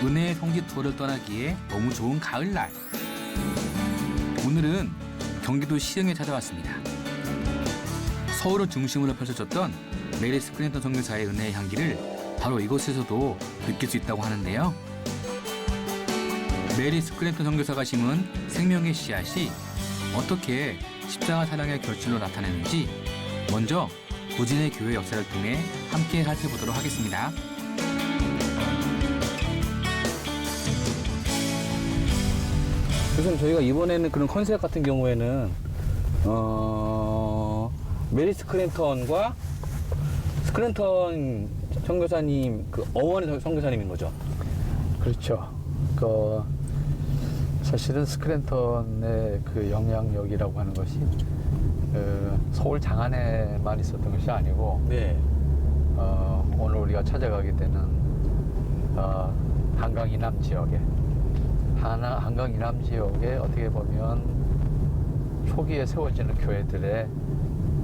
은혜의 성지 투어를 떠나기에 너무 좋은 가을날. 오늘은 경기도 시흥에 찾아왔습니다. 서울을 중심으로 펼쳐졌던 메리 스크랜턴 선교사의 은혜의 향기를 바로 이곳에서도 느낄 수 있다고 하는데요. 메리 스크랜턴 선교사가 심은 생명의 씨앗이 어떻게 십자가 사랑의 결실로 나타내는지 먼저 구진의 교회 역사를 통해 함께 살펴보도록 하겠습니다. 우선 저희가 이번에는 그런 컨셉 같은 경우에는 메리 스크랜턴과 스크랜턴 선교사님 그 어원의 선교사님인 거죠. 그렇죠. 사실은 스크랜턴의 그 영향력이라고 하는 것이 서울 장안에만 있었던 것이 아니고 네. 오늘 우리가 찾아가게 되는 한강 이남 지역에 한강 이남 지역에 어떻게 보면 초기에 세워지는 교회들의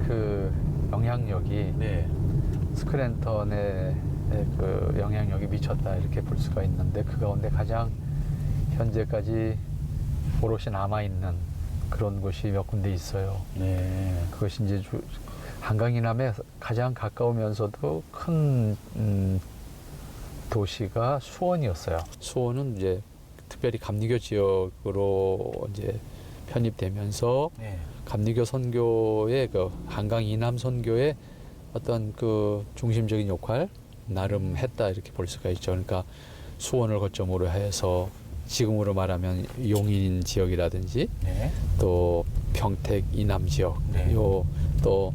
그 영향력이 네. 스크랜턴의 그 영향력이 미쳤다 이렇게 볼 수가 있는데 그 가운데 가장 현재까지 오롯이 남아있는 그런 곳이 몇 군데 있어요. 네. 그것이 이제 한강 이남에 가장 가까우면서도 큰 도시가 수원이었어요. 수원은 이제 특별히 감리교 지역으로 이제 편입되면서 네. 감리교 선교의 그 한강 이남 선교의 어떤 그 중심적인 역할 나름 했다 이렇게 볼 수가 있죠. 그러니까 수원을 거점으로 해서 지금으로 말하면 용인 지역이라든지 네. 또 평택 이남 지역, 네. 또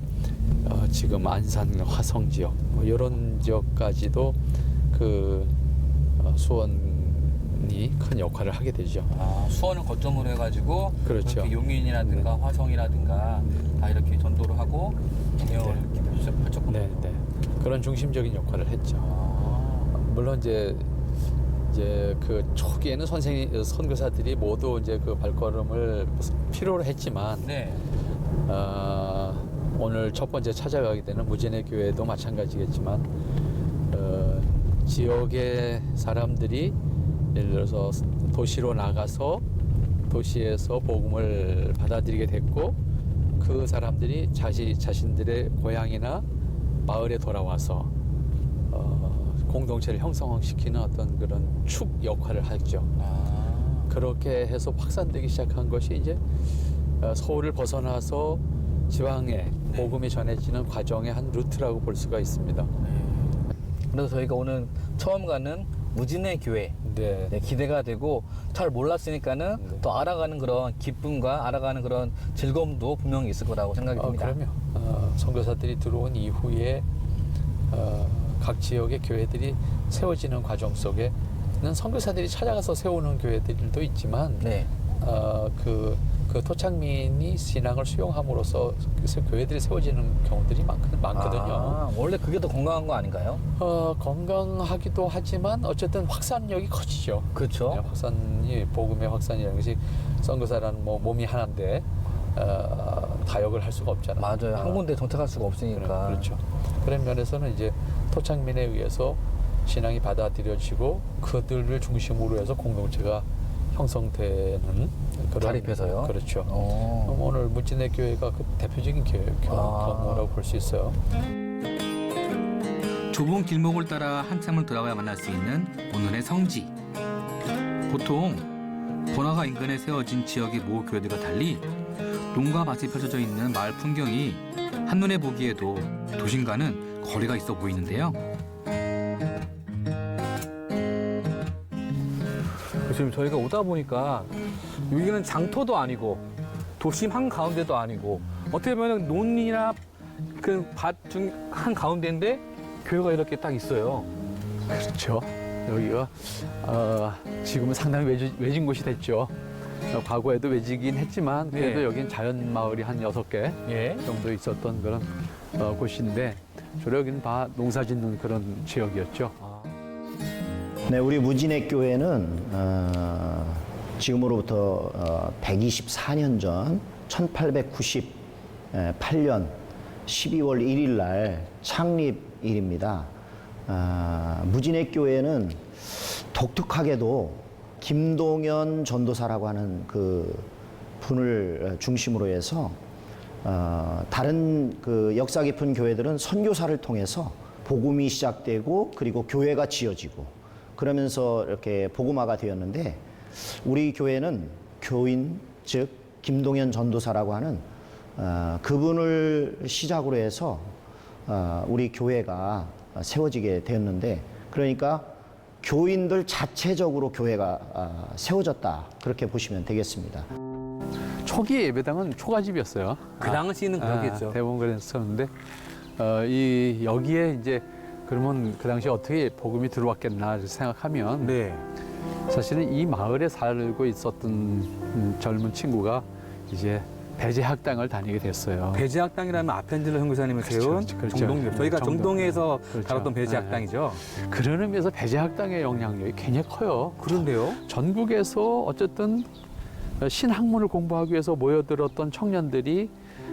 지금 안산 화성 지역 뭐 이런 지역까지도 그 수원이 큰 역할을 하게 되죠. 수원을 거점으로 해가지고 그렇죠. 이렇게 용인이라든가 화성이라든가 다 이렇게 전도를 하고 운영을 이렇게 펼쳤군요. 네, 네. 그런 중심적인 역할을 했죠. 물론 이제 그 초기에는 선교사들이 모두 이제 그 발걸음을 필요로 했지만 네. 오늘 첫 번째 찾아가게 되는 무진의 교회도 마찬가지겠지만 지역의 사람들이 예를 들어서 도시로 나가서 도시에서 복음을 받아들이게 됐고 그 사람들이 자신들의 고향이나 마을에 돌아와서 공동체를 형성시키는 어떤 그런 축 역할을 하죠. 그렇게 해서 확산되기 시작한 것이 이제 서울을 벗어나서 지방에 복음이 전해지는 과정의 한 루트라고 볼 수가 있습니다. 그래서 저희가 오늘 처음 가는 무진의 교회 네. 네, 기대가 되고 잘 몰랐으니까는 네. 더 알아가는 그런 기쁨과 알아가는 그런 즐거움도 분명히 있을 거라고 생각이 듭니다. 그럼요. 선교사들이 들어온 이후에 각 지역의 교회들이 세워지는 과정 속에는 선교사들이 찾아가서 세우는 교회들도 있지만 네. 그 토착민이 신앙을 수용함으로써 교회들이 세워지는 경우들이 많거든요. 원래 그게 더 건강한 거 아닌가요? 건강하기도 하지만 어쨌든 확산력이 커지죠. 그렇죠. 네, 확산이 복음의 확산이라는 것이 선교사라는 뭐 몸이 하나인데 다역을 할 수가 없잖아요. 맞아요. 한 군데 정착할 수가 없으니까. 그렇죠. 그런 면에서는 이제 토착민에 의해서 신앙이 받아들여지고 그들을 중심으로 해서 공동체가 형성되는 그런 자립해서요? 그렇죠. 오. 오늘 무진의 교회가 그 대표적인 경우라고 볼 수 있어요. 좁은 길목을 따라 한참을 돌아가야 만날 수 있는 오늘의 성지. 보통 번화가 인근에 세워진 지역의 모 교회들과 달리 논과 밭이 펼쳐져 있는 마을 풍경이 한눈에 보기에도 도심과는 거리가 있어 보이는데요. 지금 저희가 오다 보니까 여기는 장터도 아니고 도심 한가운데도 아니고 어떻게 보면 논이나 그 밭 중 한가운데인데 교회가 이렇게 딱 있어요. 그렇죠. 여기가 지금은 상당히 외진 곳이 됐죠. 과거에도 외지긴 했지만 그래도 네. 여긴 자연 마을이 한 6개 예. 정도 있었던 그런 곳인데 주로 여기는 다 농사 짓는 그런 지역이었죠. 네, 우리 무진의 교회는 지금으로부터 124년 전 1898년 12월 1일 날 창립일입니다. 무진의 교회는 독특하게도 김동연 전도사라고 하는 그 분을 중심으로 해서 다른 그 역사 깊은 교회들은 선교사를 통해서 복음이 시작되고 그리고 교회가 지어지고 그러면서 이렇게 복음화가 되었는데 우리 교회는 교인 즉 김동연 전도사라고 하는 그분을 시작으로 해서 우리 교회가 세워지게 되었는데 그러니까 교인들 자체적으로 교회가 세워졌다 그렇게 보시면 되겠습니다. 초기 예배당은 초가집이었어요. 그 당시는 그렇겠죠. 대부분 그랬었는데 이 여기에 이제 그러면 그 당시 어떻게 복음이 들어왔겠나 생각하면 네. 사실은 이 마을에 살고 있었던 젊은 친구가 이제 배제학당을 다니게 됐어요. 배제학당이라면 아펜젤러 선교사님이 세운 그렇죠. 정동, 저희가 정동. 정동에서 그렇죠. 다뤘던 배제학당이죠. 그런 의미에서 배제학당의 영향력이 굉장히 커요. 그런데요? 전국에서 어쨌든 신학문을 공부하기 위해서 모여들었던 청년들이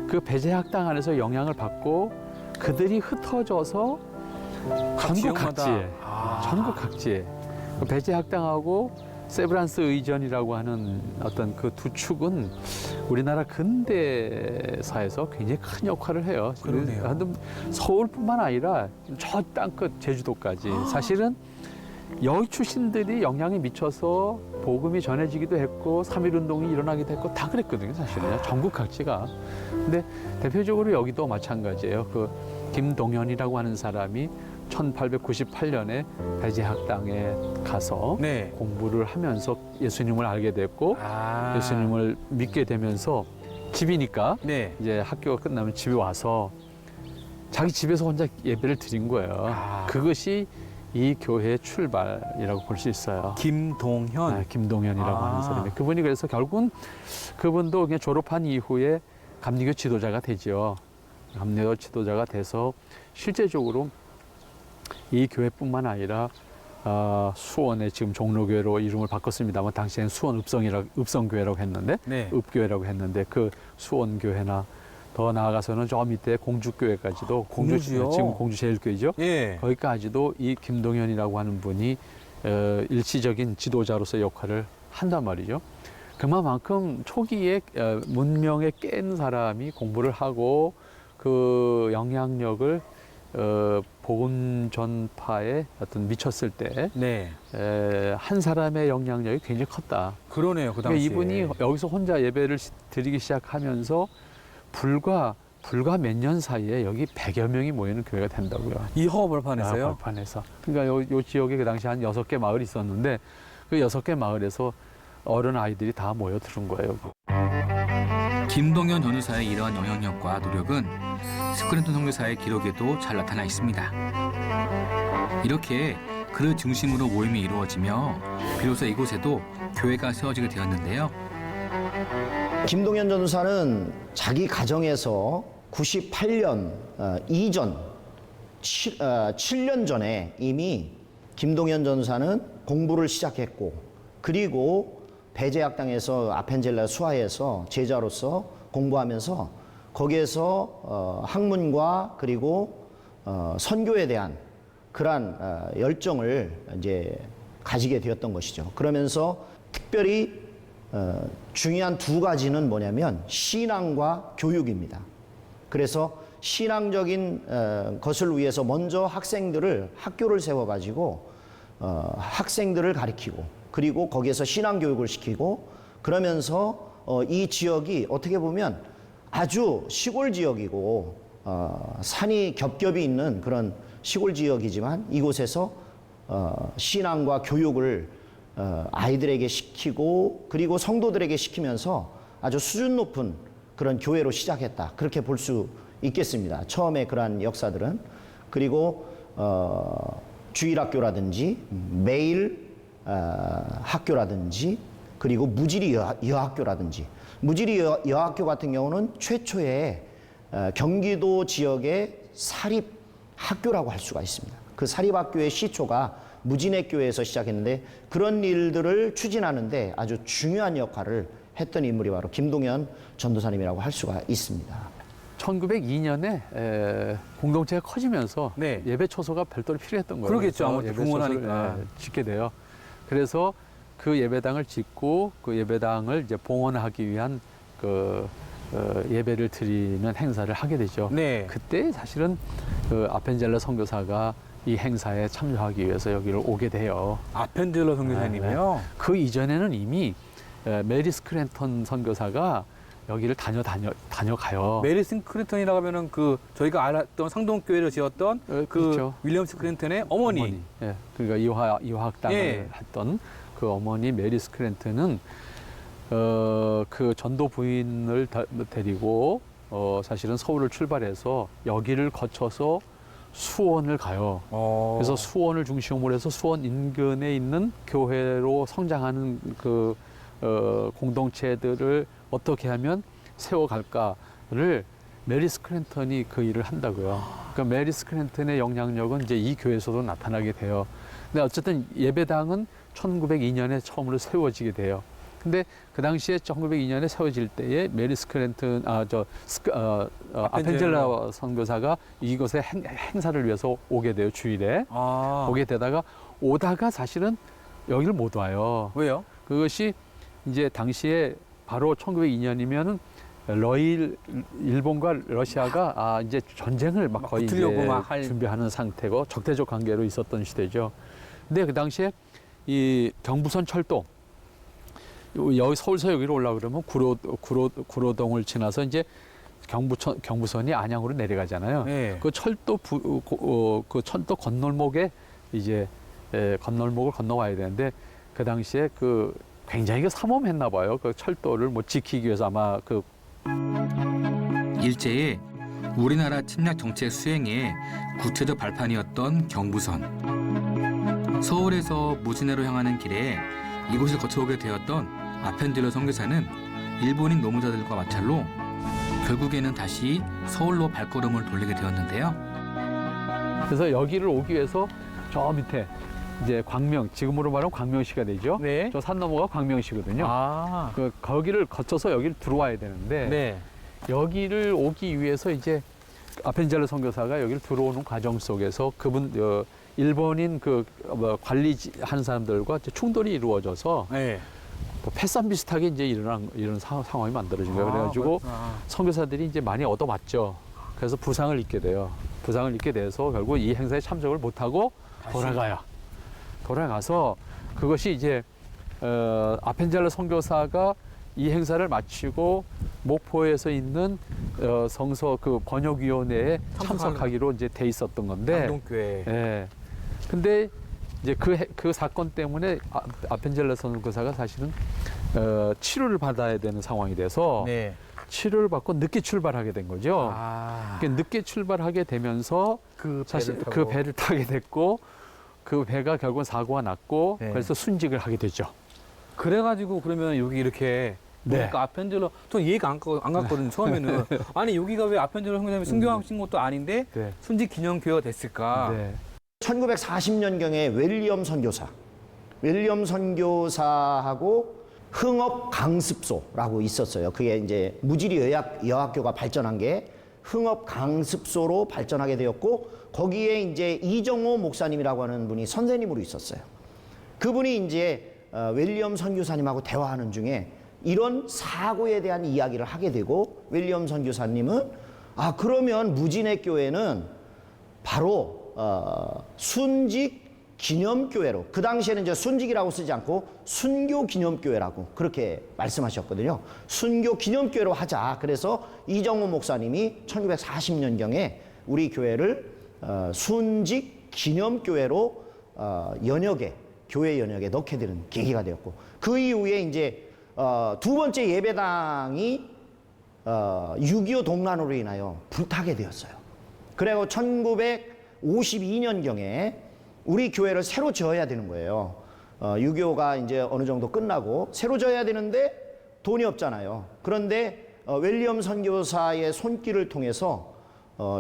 그 배제학당 안에서 영향을 받고 그들이 흩어져서 전국 지역마다. 각지에, 전국 각지에 그 배제학당하고 세브란스 의전이라고 하는 어떤 그 두 축은 우리나라 근대사에서 굉장히 큰 역할을 해요. 그러네요. 하여튼 서울뿐만 아니라 저 땅끝 제주도까지 사실은 여기 출신들이 영향이 미쳐서 복음이 전해지기도 했고 3.1운동이 일어나기도 했고 다 그랬거든요, 사실은. 전국 각지가. 근데 대표적으로 여기도 마찬가지예요. 그 김동연이라고 하는 사람이 1898년에 배제학당에 가서 네. 공부를 하면서 예수님을 알게 됐고 예수님을 믿게 되면서 집이니까 네. 이제 학교가 끝나면 집에 와서 자기 집에서 혼자 예배를 드린 거예요. 그것이 이 교회의 출발이라고 볼 수 있어요. 김동현. 김동현이라고 하는 사람이. 그분이 그래서 결국은 그분도 그냥 졸업한 이후에 감리교 지도자가 되죠. 감리교 지도자가 돼서 실제적으로 이 교회뿐만 아니라 수원의 지금 종로교회로 이름을 바꿨습니다만 당시에는 수원 읍성교회라고 했는데 네. 읍교회라고 했는데 그 수원교회나 더 나아가서는 저 밑에 공주교회까지도 공주요? 지금 공주 제일교회죠. 예. 거기까지도 이 김동연이라고 하는 분이 일시적인 지도자로서 역할을 한단 말이죠. 그만큼 초기에 문명에 깬 사람이 공부를 하고 그 영향력을 복음 전파에 어떤 미쳤을 때 네. 한 사람의 영향력이 굉장히 컸다. 그러네요. 그 그러니까 당시에. 이분이 여기서 혼자 예배를 드리기 시작하면서 불과 몇 년 사이에 여기 100여 명이 모이는 교회가 된다고요. 이 허벌판에서요? 벌판에서. 그러니까 요 지역에 그 당시 한 6개 마을이 있었는데 그 6개 마을에서 어른 아이들이 다 모여드는 거예요. 김동연 전도사의 이러한 영향력과 노력은 스크랜턴 선교사의 기록에도 잘 나타나 있습니다. 이렇게 그를 중심으로 모임이 이루어지며 비로소 이곳에도 교회가 세워지게 되었는데요. 김동연 전도사는 자기 가정에서 98년 이전 7년 전에 이미 김동연 전도사는 공부를 시작했고 그리고 배제학당에서 아펜젤라 수하에서 제자로서 공부하면서 거기에서 학문과 그리고 선교에 대한 그러한 열정을 이제 가지게 되었던 것이죠. 그러면서 특별히 중요한 두 가지는 뭐냐면 신앙과 교육입니다. 그래서 신앙적인 것을 위해서 먼저 학교를 세워가지고 학생들을 가리키고 그리고 거기에서 신앙 교육을 시키고 그러면서 이 지역이 어떻게 보면 아주 시골 지역이고 산이 겹겹이 있는 그런 시골 지역이지만 이곳에서 신앙과 교육을 아이들에게 시키고 그리고 성도들에게 시키면서 아주 수준 높은 그런 교회로 시작했다. 그렇게 볼 수 있겠습니다. 처음에 그러한 역사들은. 그리고 주일학교라든지 매일 학교라든지 그리고 무지리 여학교라든지 무지리 여학교 같은 경우는 최초의 경기도 지역의 사립학교라고 할 수가 있습니다. 그 사립학교의 시초가 무진회교에서 시작했는데 그런 일들을 추진하는데 아주 중요한 역할을 했던 인물이 바로 김동연 전도사님이라고 할 수가 있습니다. 1902년에 공동체가 커지면서 네. 예배 초소가 별도로 필요했던 거예요. 그러겠죠. 그래서 아무래도 예배 붕원하니까. 초소를 짓게 돼요. 그래서 그 예배당을 짓고 그 예배당을 이제 봉헌하기 위한 그 예배를 드리는 행사를 하게 되죠. 네. 그때 사실은 그 아펜젤러 선교사가 이 행사에 참여하기 위해서 여기를 오게 돼요. 아펜젤러 선교사님이요? 그 이전에는 이미 메리 스크랜턴 선교사가 여기를 다녀가요. 메리 스크랜턴이라고 하면은 그 저희가 알았던 상동교회를 지었던 그 그렇죠. 윌리엄 스크랜턴의 어머니. 예, 그러니까 이화학당을 예. 했던 그 어머니 메리 스크랜턴은 그 전도 부인을 데리고 사실은 서울을 출발해서 여기를 거쳐서 수원을 가요. 그래서 수원을 중심으로 해서 수원 인근에 있는 교회로 성장하는 그 공동체들을 어떻게 하면 세워갈까를 메리 스크랜턴이 그 일을 한다고요. 그러니까 메리 스크랜턴의 영향력은 이제 이 교회에서도 나타나게 돼요. 근데 어쨌든 예배당은 1902년에 처음으로 세워지게 돼요. 근데 그 당시에 1902년에 세워질 때에 메리 스크랜턴, 아펜젤러 선교사가 이곳에 행사를 위해서 오게 돼요, 주일에. 오게 되다가 오다가 사실은 여기를 못 와요. 왜요? 그것이 이제 당시에 바로 1902년이면은 일본과 러시아가 이제 전쟁을 막 거의 이제 붙으려고 막 준비하는 상태고 적대적 관계로 있었던 시대죠. 근데 그 당시에 이 경부선 철도 여기 서울서 여기로 올라 그러면 구로동을 지나서 이제 경부선이 안양으로 내려가잖아요. 네. 그 철도 그 철도 건널목에 이제 건널목을 건너와야 되는데 그 당시에 그 굉장히 삼엄했나 봐요. 그 철도를 뭐 지키기 위해서 아마 그 일제의 우리나라 침략 정책 수행의 구체적 발판이었던 경부선. 서울에서 무진회로 향하는 길에 이곳을 거쳐오게 되었던 아펜젤러 선교사는 일본인 노무자들과 마찰로 결국에는 다시 서울로 발걸음을 돌리게 되었는데요. 그래서 여기를 오기 위해서 저 밑에 이제 광명, 지금으로 말하면 광명시가 되죠. 네. 저 산 너머가 광명시거든요. 거기를 거쳐서 여기를 들어와야 되는데 네. 여기를 오기 위해서 이제 아펜젤러 선교사가 여기를 들어오는 과정 속에서 일본인 관리하는 사람들과 충돌이 이루어져서 네. 뭐 패싸움 비슷하게 이제 이런 상황이 만들어진 거예요. 그래가지고 선교사들이 이제 많이 얻어맞죠. 그래서 부상을 입게 돼요. 부상을 입게 돼서 결국 이 행사에 참석을 못하고 돌아가요. 돌아가서 그것이 이제 아펜젤러 선교사가 이 행사를 마치고 목포에서 있는 성서 그 번역위원회에 참석하기로 이제 돼 있었던 건데. 상동교회. 예. 근데 이제 그 사건 때문에 아펜젤러 선교사가 사실은 치료를 받아야 되는 상황이 돼서 네. 치료를 받고 늦게 출발하게 된 거죠. 그러니까 늦게 출발하게 되면서 사실 그 배를 타게 됐고 그 배가 결국은 사고가 났고 네. 그래서 순직을 하게 되죠. 그래가지고 그러면 여기 이렇게 네. 그러니까 아펜젤러 전 이해가 안 갔거든요 처음에는. 아니 여기가 왜 아펜젤러 선교사님이 순교하신 것도 아닌데 네. 순직 기념교회가 됐을까? 네. 1940년경에 윌리엄 선교사하고 흥업 강습소라고 있었어요. 그게 이제 무지리 여학교가 발전한 게 흥업 강습소로 발전하게 되었고 거기에 이제 이정호 목사님이라고 하는 분이 선생님으로 있었어요. 그분이 이제 윌리엄 선교사님하고 대화하는 중에 이런 사고에 대한 이야기를 하게 되고 윌리엄 선교사님은 그러면 무진회 교회는 바로 순직 기념교회로, 그 당시에는 이제 순직이라고 쓰지 않고 순교 기념교회라고 그렇게 말씀하셨거든요. 순교 기념교회로 하자. 그래서 이정호 목사님이 1940년경에 우리 교회를 순직 기념교회로 교회 연역에 넣게 되는 계기가 되었고, 그 이후에 이제 두 번째 예배당이 6.25 동란으로 인하여 불타게 되었어요. 그리고 1952년경에 우리 교회를 새로 지어야 되는 거예요. 6.25가 이제 어느 정도 끝나고 새로 지어야 되는데 돈이 없잖아요. 그런데 윌리엄 선교사의 손길을 통해서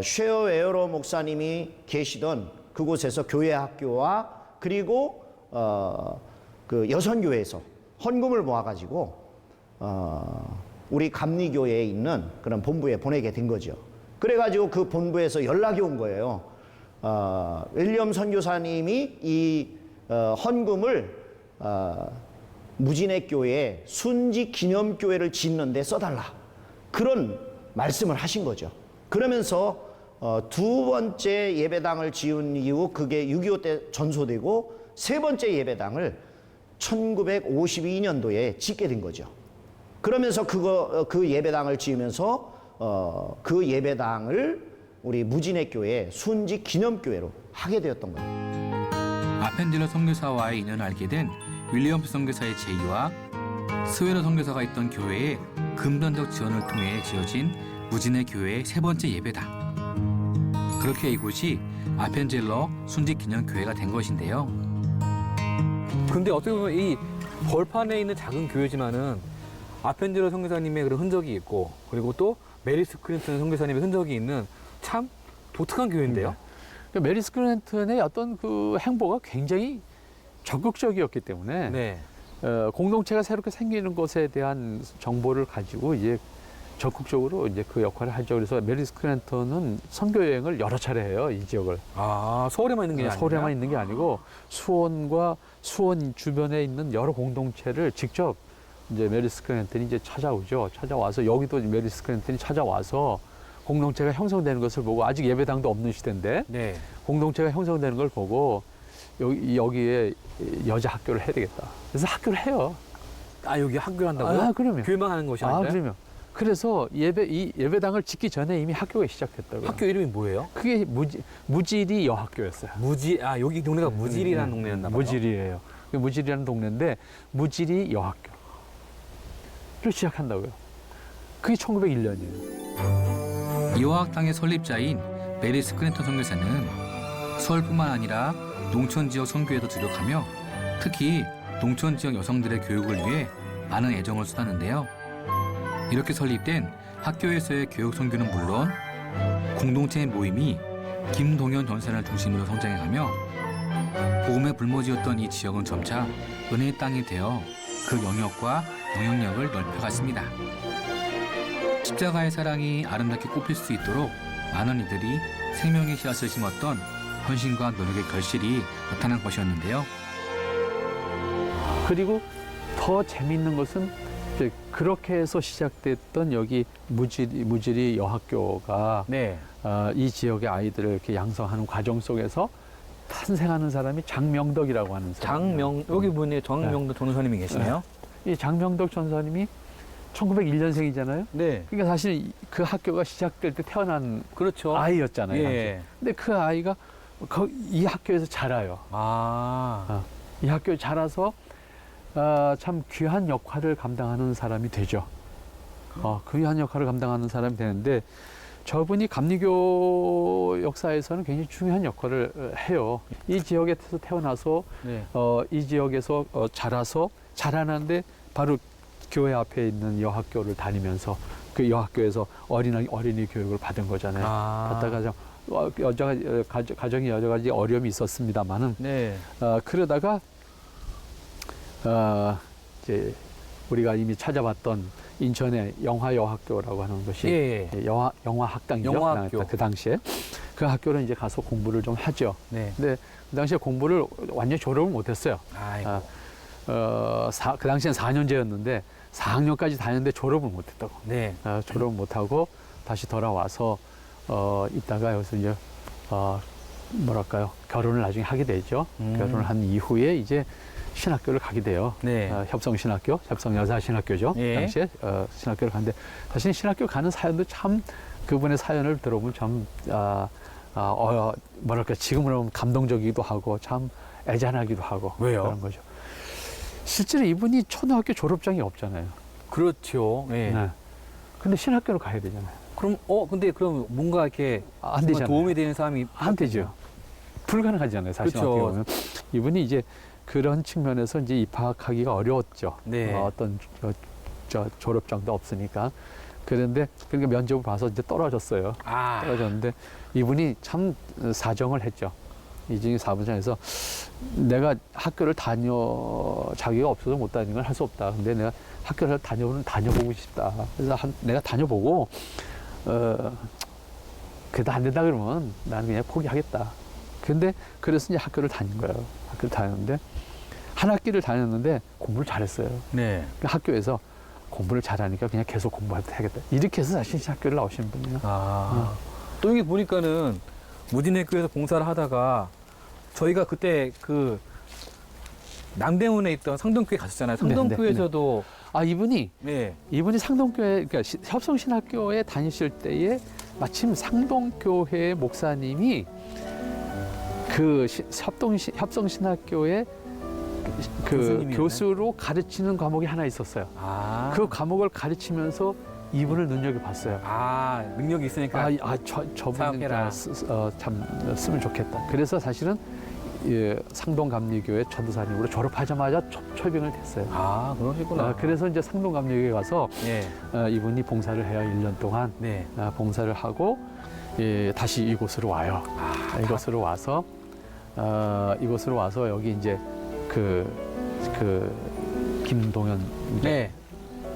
쉐어 에어로 목사님이 계시던 그곳에서 교회 학교와 그리고 그 여선교회에서 헌금을 모아가지고 우리 감리교회에 있는 그런 본부에 보내게 된 거죠. 그래가지고 그 본부에서 연락이 온 거예요. 윌리엄 선교사님이 이 헌금을 무진의 교회에 순직 기념교회를 짓는 데 써달라. 그런 말씀을 하신 거죠. 그러면서 두 번째 예배당을 지은 이후 그게 6.25 때 전소되고 세 번째 예배당을 1952년도에 짓게 된 거죠. 그러면서 그 예배당을 지으면서 그 예배당을 우리 무진의 교회 순직 기념교회로 하게 되었던 거예요. 아펜젤러 선교사와의 인연을 알게 된 윌리엄스 선교사의 제의와 스웨러 선교사가 있던 교회의 금전적 지원을 통해 지어진 무진의 교회의 세 번째 예배당. 그렇게 이곳이 아펜젤러 순직 기념교회가 된 것인데요. 근데 어떻게 보면 이 벌판에 있는 작은 교회지만은 아펜젤러 선교사님의 그런 흔적이 있고 그리고 또 메리 스크린턴 선교사님의 흔적이 있는 참 독특한 교회인데요. 그러니까 메리 스크린턴의 어떤 그 행보가 굉장히 적극적이었기 때문에 네. 공동체가 새롭게 생기는 것에 대한 정보를 가지고 이제 적극적으로 이제 그 역할을 하죠. 그래서 메리 스크린턴은 선교 여행을 여러 차례 해요, 이 지역을. 아, 서울에만 있는 게 아니라 서울에만 있는 게 아니고 수원과 수원 주변에 있는 여러 공동체를 직접 이제 메리 스크린턴이 이제 찾아오죠. 찾아와서 여기도 메리 스크린턴이 찾아와서 공동체가 형성되는 것을 보고 아직 예배당도 없는 시대인데 네. 공동체가 형성되는 걸 보고 여기에 여자 학교를 해야 되겠다. 그래서 학교를 해요. 아, 여기 학교 한다고요? 아, 그러면. 교회만 하는 것이 아니라. 그러면. 그래서 이 예배당을 짓기 전에 이미 학교가 시작됐다고요. 학교 이름이 뭐예요? 그게 무지리 여학교였어요. 여기 동네가 무지리라는 동네였나 봐요. 무지리예요. 무지리라는 동네인데 무지리 여학교를 시작한다고요. 그게 1901년이에요. 이화학당의 설립자인 메리 스크린턴 선교사는 서울뿐만 아니라 농촌 지역 선교에도 주력하며 특히 농촌 지역 여성들의 교육을 위해 많은 애정을 쏟았는데요. 이렇게 설립된 학교에서의 교육 선교는 물론 공동체의 모임이 김동현 전사를 중심으로 성장해가며 복음의 불모지였던 이 지역은 점차 은혜의 땅이 되어 그 영역과 영향력을 넓혀갔습니다. 십자가의 사랑이 아름답게 꽃필 수 있도록 많은 이들이 생명의 씨앗을 심었던 헌신과 노력의 결실이 나타난 것이었는데요. 그리고 더 재미있는 것은 이제 그렇게 해서 시작됐던 여기 무지리 여학교가 네. 이 지역의 아이들을 이렇게 양성하는 과정 속에서 탄생하는 사람이 장명덕이라고 하는 사람. 여기 보니 정명도 전도사님이 계시네요. 이 장명덕 전사님이 1901년생이잖아요. 네. 그러니까 사실 그 학교가 시작될 때 태어난 그렇죠. 아이였잖아요. 예. 근데 그 아이가 이 학교에서 자라요. 이 학교에 자라서 참 귀한 역할을 감당하는 사람이 되죠. 그 귀한 역할을 감당하는 사람이 되는데 저분이 감리교 역사에서는 굉장히 중요한 역할을 해요. 이 지역에서 태어나서 네. 이 지역에서 자라는데 바로 교회 앞에 있는 여학교를 다니면서 그 여학교에서 어린이 교육을 받은 거잖아요. 갔다가 가정에 여러 가지 어려움이 있었습니다만은 네. 그러다가 이제 우리가 이미 찾아봤던 인천의 영화여학교라고 하는 것이 예. 영화학당이죠. 영화학교. 그 당시에 그 학교를 이제 가서 공부를 좀 하죠. 네. 근데 그 당시에 공부를 완전히 졸업을 못했어요. 아이고. 그 당시엔 4년제였는데 4학년까지 다녔는데 졸업을 못했다고. 네. 졸업을 못하고 다시 돌아와서 있다가 여기서 이제 뭐랄까요, 결혼을 나중에 하게 되죠. 결혼을 한 이후에 이제 신학교를 가게 돼요. 네. 협성신학교, 협성여자신학교죠. 예. 당시에 신학교를 가는데 사실 신학교 가는 사연도 참 그분의 사연을 들어보면 참 뭐랄까 지금으로 보면 감동적이기도 하고 참 애잔하기도 하고 왜요? 그런 거죠. 실제로 이분이 초등학교 졸업장이 없잖아요. 그렇죠. 네. 네. 근데 신학교를 가야 되잖아요. 근데 그럼 뭔가 이렇게 안 되잖아요. 도움이 되는 사람이 안 되죠. 불가능하잖아요. 사실 그렇죠. 어떻게 보면 이분이 이제 그런 측면에서 이제 입학하기가 어려웠죠. 네. 어떤 졸업장도 없으니까. 그런데 그러니까 면접을 봐서 이제 떨어졌어요. 떨어졌는데 이분이 참 사정을 했죠. 이중에 사부장에서 내가 학교를 자기가 없어서 못 다니는 건 할 수 없다. 근데 내가 학교를 다녀보고 싶다. 그래서 내가 다녀보고 그래도 안 된다 그러면 나는 그냥 포기하겠다. 근데 그래서 이제 학교를 다닌 거예요. 학교를 다녔는데 한 학기를 다녔는데 공부를 잘했어요. 네. 그 학교에서 공부를 잘하니까 그냥 계속 공부해야겠다. 이렇게 해서 다시 신학교를 나오시는 분이에요. 또 여기 보니까는 무진의교에서 봉사를 하다가 저희가 그때 그 남대문에 있던 상동교회 갔었잖아요. 상동교회에서도 아, 이분이 상동교회, 그러니까 협성신학교에 다니실 때에 마침 상동교회 목사님이 그 협성신학교에 그 교수님이었네. 교수로 가르치는 과목이 하나 있었어요. 그 과목을 가르치면서 이분을 눈여겨봤어요. 능력이 있으니까. 저분 사역해라. 참 쓰면 좋겠다. 그래서 사실은 상동감리교회 전도사님으로 졸업하자마자 초빙을 됐어요. 그러시구나. 그래서 이제 상동감리교회 가서 이분이 봉사를 해요. 1년 동안 봉사를 하고 다시 이곳으로 와요. 이곳으로 와서 여기 이제 그 김동현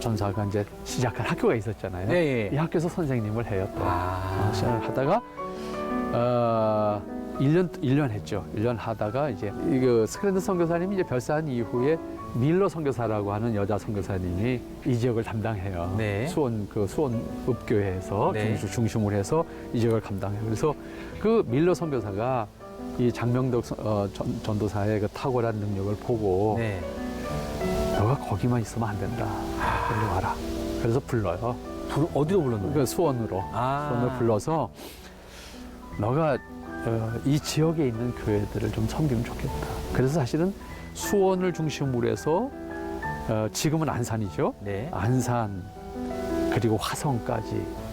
전사가 이제 시작한 학교가 있었잖아요. 이 학교에서 선생님을 해요. 또 시작을 하다가 1년 했죠. 1년 하다가 이제 이거 스크랜드 선교사님이 이제 별세한 이후에 밀러 선교사라고 하는 여자 선교사님이 이 지역을 담당해요. 수원 읍교회에서 중심으로 해서 이 지역을 감당해요. 그래서 그 밀러 선교사가 이 장명덕 전도사의 그 탁월한 능력을 보고 너가 거기만 있으면 안 된다. 빨리 와라. 그래서 불러요. 어디로 불렀나요? 그 수원으로 불러서 너가 이 지역에 있는 교회들을 좀 섬기면 좋겠다. 그래서 사실은 수원을 중심으로 해서 지금은 안산이죠. 안산 그리고 화성까지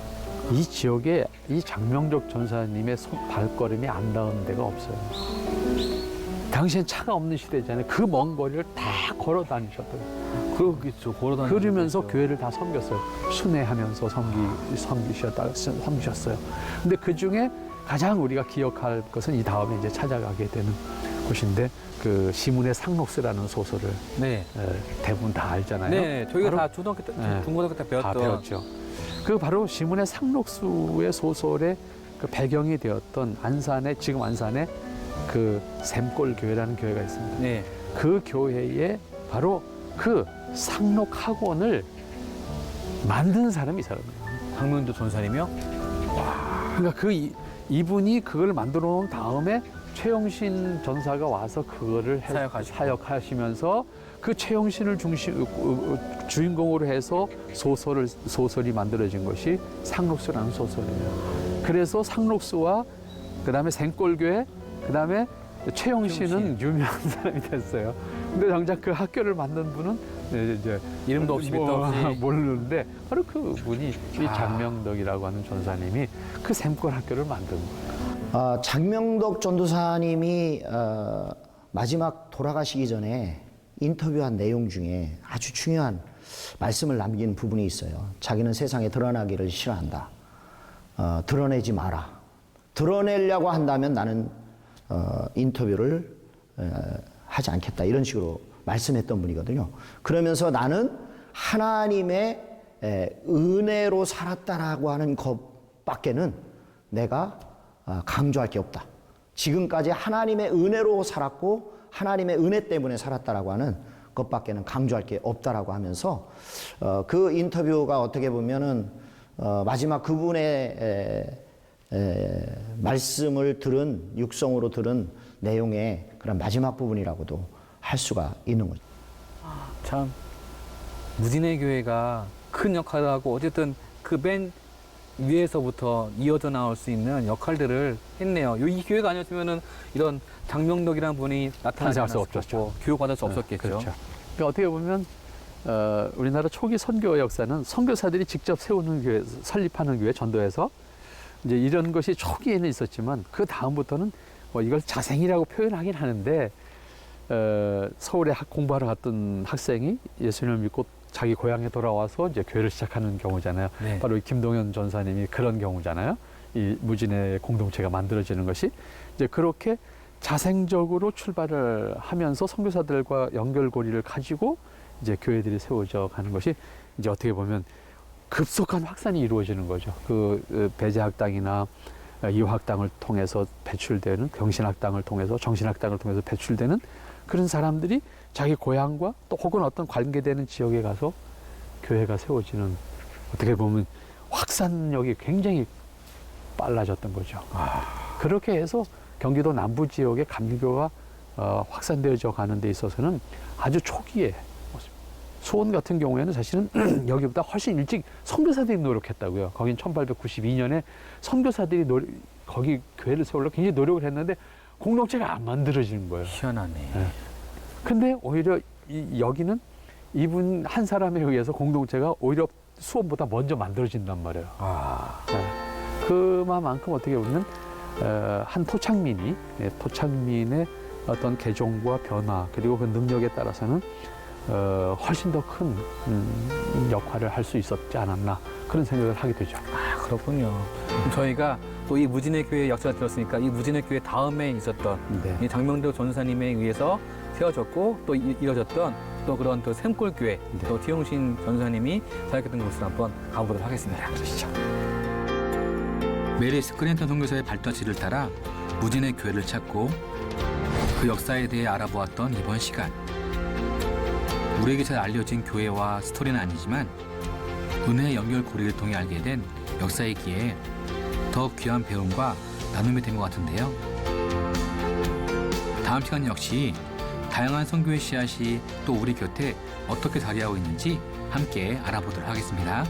이 지역에 이 장명적 전사님의 발걸음이 안 닿은 데가 없어요. 당시엔 차가 없는 시대잖아요. 그 먼 거리를 다 걸어 다니셨더라고요. 그렇겠죠. 그러면서 교회를 다 섬겼어요. 순회하면서 섬기셨어요. 근데 그 중에 가장 우리가 기억할 것은 이 다음에 이제 찾아가게 되는 곳인데 그 시문의 상록수라는 소설을 대부분 다 알잖아요. 저희가 다 초등학교 때, 중고등학교 때 배웠던. 다 배웠죠. 그 바로 시문의 상록수의 소설의 그 배경이 되었던 지금 안산에 그 샘골 교회라는 교회가 있습니다. 그 교회에 바로 그 상록 학원을 만든 사람이 이 사람이에요. 강명도 전사님이요? 그러니까 이분이 그걸 만들어 놓은 다음에 최영신 전사가 와서 그거를 사역하시면서 그 최영신을 주인공으로 해서 소설이 만들어진 것이 상록수라는 소설이에요. 그래서 상록수와 그다음에 생골교회, 그다음에 최영신은 유명한 사람이 됐어요. 근데 정작 그 학교를 만든 분은 이제 이름도 없이 밑도 없이 모르는데 바로 그 분이 이 장명덕이라고 하는 전사님이 그 샘골 학교를 만든 거예요. 장명덕 전도사님이 마지막 돌아가시기 전에 인터뷰한 내용 중에 아주 중요한 말씀을 남긴 부분이 있어요. 자기는 세상에 드러나기를 싫어한다. 드러내지 마라. 드러내려고 한다면 나는 인터뷰를 하지 않겠다. 이런 식으로 말씀했던 분이거든요. 그러면서 나는 하나님의 은혜로 살았다라고 하는 것밖에는 내가 강조할 게 없다. 지금까지 하나님의 은혜로 살았고 하나님의 은혜 때문에 살았다라고 하는 것밖에는 강조할 게 없다라고 하면서 그 인터뷰가 어떻게 보면은 마지막 그분의 말씀을 육성으로 들은 내용의 그런 마지막 부분이라고도 할 수가 있는 거죠. 참 무진의 교회가 큰 역할을 하고 어쨌든 그 맨 위에서부터 이어져 나올 수 있는 역할들을 했네요. 이 교회가 아니었으면은 이런 장명덕이라는 분이 나타나지 않을 수 없었고 교육받을 수 없었겠죠. 그렇죠. 그러니까 어떻게 보면 우리나라 초기 선교 역사는 선교사들이 직접 세우는 교회, 설립하는 교회, 전도해서 이제 이런 것이 초기에는 있었지만 그 다음부터는 뭐 이걸 자생이라고 표현하긴 하는데 서울에 공부하러 갔던 학생이 예수님을 믿고 자기 고향에 돌아와서 이제 교회를 시작하는 경우잖아요. 바로 김동현 전사님이 그런 경우잖아요. 이 무진의 공동체가 만들어지는 것이 이제 그렇게 자생적으로 출발을 하면서 선교사들과 연결고리를 가지고 이제 교회들이 세워져 가는 것이 이제 어떻게 보면 급속한 확산이 이루어지는 거죠. 그 배제학당이나 이화학당을 통해서 배출되는 경신학당을 통해서 정신학당을 통해서 배출되는 그런 사람들이 자기 고향과 또 혹은 어떤 관계되는 지역에 가서 교회가 세워지는 어떻게 보면 확산력이 굉장히 빨라졌던 거죠. 그렇게 해서 경기도 남부 지역의 감리교가 확산되어져 가는 데 있어서는 아주 초기에 수원 같은 경우에는 사실은 여기보다 훨씬 일찍 선교사들이 노력했다고요. 거긴 1892년에 선교사들이 거기 교회를 세우려고 굉장히 노력을 했는데 공동체가 안 만들어지는 거예요. 희한하네. 네. 근데 오히려 여기는 이분 한 사람에 의해서 공동체가 오히려 수원보다 먼저 만들어진단 말이에요. 네. 그만큼 어떻게 보면 한 토착민의 어떤 개종과 변화 그리고 그 능력에 따라서는 훨씬 더 큰 역할을 할 수 있었지 않았나 그런 생각을 하게 되죠. 그렇군요. 저희가 또 이 무진의 교회 역사를 들었으니까 이 무진의 교회 다음에 있었던 네. 이 장명도 전사님에 의해서 세워졌고 또 이어졌던 또 그런 또 샘골교회 또 티용신 전사님이 사역했던 곳을 한번 가보도록 하겠습니다. 그러시죠. 메리 스크린턴 선교사의 발자취를 따라 무진의 교회를 찾고 그 역사에 대해 알아보았던 이번 시간. 우리에게 잘 알려진 교회와 스토리는 아니지만 은혜의 연결고리를 통해 알게 된 역사이기에 더 귀한 배움과 나눔이 된 것 같은데요. 다음 시간 역시 다양한 선교의 씨앗이 또 우리 곁에 어떻게 자리하고 있는지 함께 알아보도록 하겠습니다.